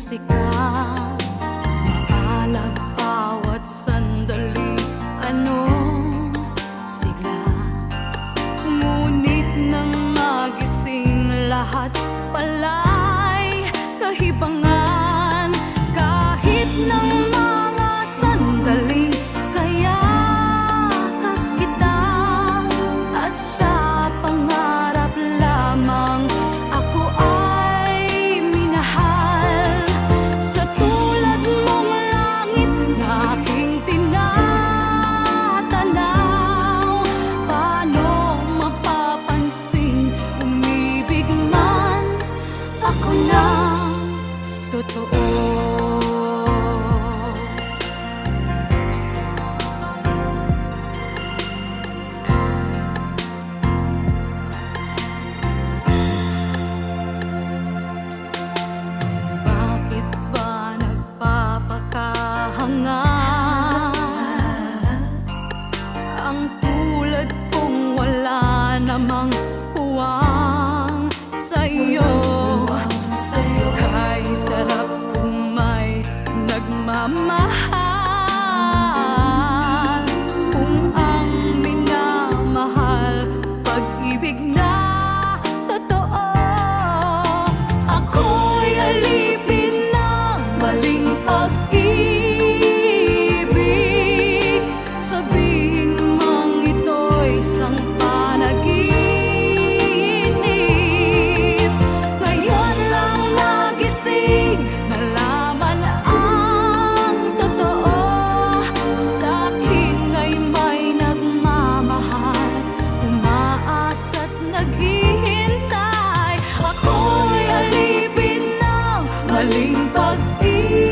musika, maalab bawat sandali, anong sigla. Ngunit nang magising, lahat pala'y kahibangan. Kahit ng mga sandaling kayakap kita, at sa pangarap lamang ako ay minahal. Sa tulad mong langit na aking tinatanaw, paano mapapansin umibig man ako ng totoo? Bakit ba nagpapakahanga ang tulad kong wala namang puwang sa'yo? Kay sarap kung may nagmamahal, kung ang minamahal pag-ibig na totoo. Ako'y alipin ng maling pag-ibig, sabihin mang ito'y isang panaginip. Ngayon lang nagising, nalaman ang totoo. Sa'kin ay may nagmamahal, umaasa't naghihintay. Ako'y alipin ng maling pag-ibig,